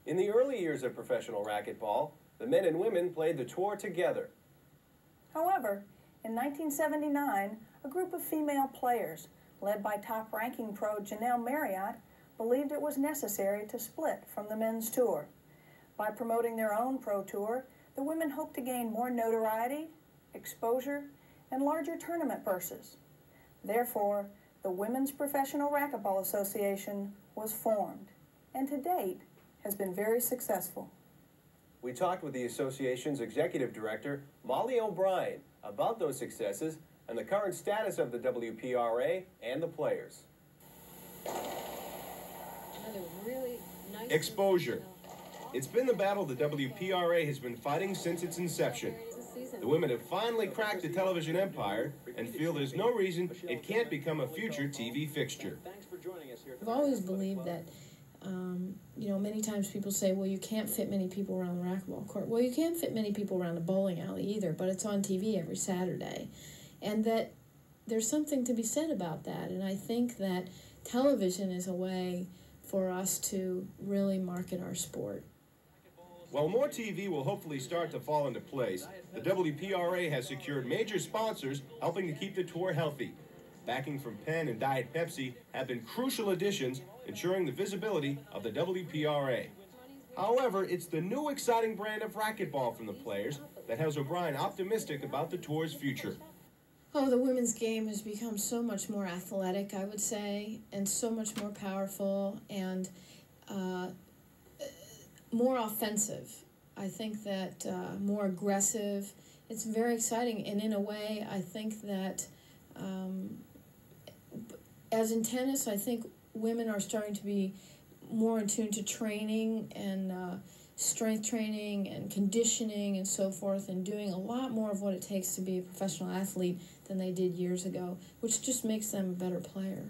In the early years of professional racquetball, the men and women played the tour together. However, in 1979, a group of female players, led by top-ranking pro Janelle Marriott, believed it was necessary to split from the men's tour. By promoting their own pro tour, the women hoped to gain more notoriety, exposure, and larger tournament purses. Therefore, the Women's Professional Racquetball Association was formed, and to date has been very successful. We talked with the association's executive director, Molly O'Brien, about those successes and the current status of the WPRA and the players. Really nice exposure. It's been the battle the WPRA has been fighting since its inception. The women have finally cracked the television empire and feel there's no reason it can't become a future TV fixture. I've always believed that, many times people say, well, you can't fit many people around the racquetball court. Well, you can't fit many people around a bowling alley either, but it's on TV every Saturday. And that there's something to be said about that. And I think that television is a way for us to really market our sport. While more TV will hopefully start to fall into place, the WPRA has secured major sponsors helping to keep the tour healthy. Backing from Penn and Diet Pepsi have been crucial additions, ensuring the visibility of the WPRA. However, it's the new exciting brand of racquetball from the players that has O'Brien optimistic about the tour's future. Oh, the women's game has become so much more athletic, I would say, and so much more powerful and more offensive. I think that more aggressive. It's very exciting, and in a way, I think that as in tennis, I think women are starting to be more in tune to training and strength training and conditioning and so forth, and doing a lot more of what it takes to be a professional athlete than they did years ago, which just makes them a better player.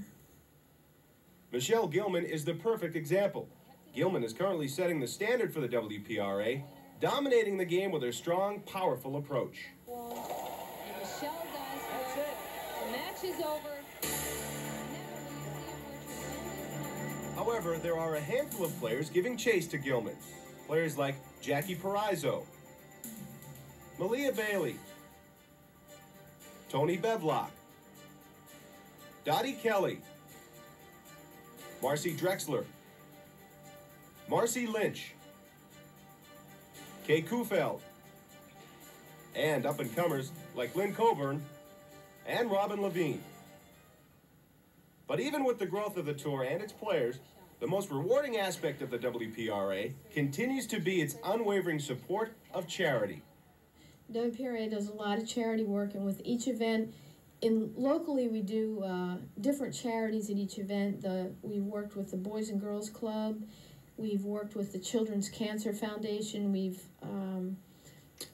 Michelle Gilman is the perfect example. Gilman is currently setting the standard for the WPRA, dominating the game with her strong, powerful approach. Michelle does it. The match is over. However, there are a handful of players giving chase to Gilman. Players like Jackie Perizzo, Malia Bailey, Tony Bevlock, Dottie Kelly, Marcy Drexler, Marcy Lynch, Kay Kufeld, and up-and-comers like Lynn Coburn and Robin Levine. But even with the growth of the tour and its players, the most rewarding aspect of the WPRA continues to be its unwavering support of charity. WPRA does a lot of charity work, and with each event, locally we do different charities at each event. We've worked with the Boys and Girls Club, we've worked with the Children's Cancer Foundation, we've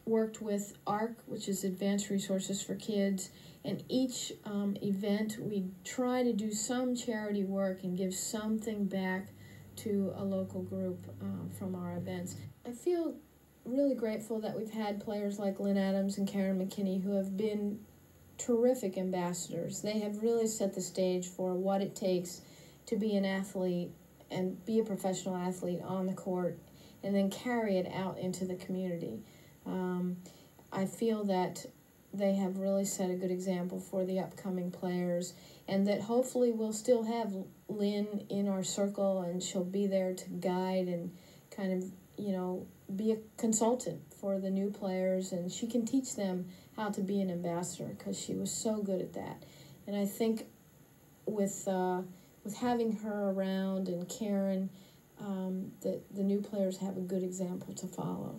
worked with ARC, which is Advanced Resources for Kids, and each event we try to do some charity work and give something back to a local group from our events. I feel really grateful that we've had players like Lynn Adams and Karen McKinney who have been terrific ambassadors. They have really set the stage for what it takes to be an athlete and be a professional athlete on the court and then carry it out into the community. I feel that they have really set a good example for the upcoming players, and that hopefully we'll still have Lynn in our circle, and she'll be there to guide and kind of, be a consultant for the new players, and she can teach them how to be an ambassador because she was so good at that. And I think with having her around and Karen, that the new players have a good example to follow.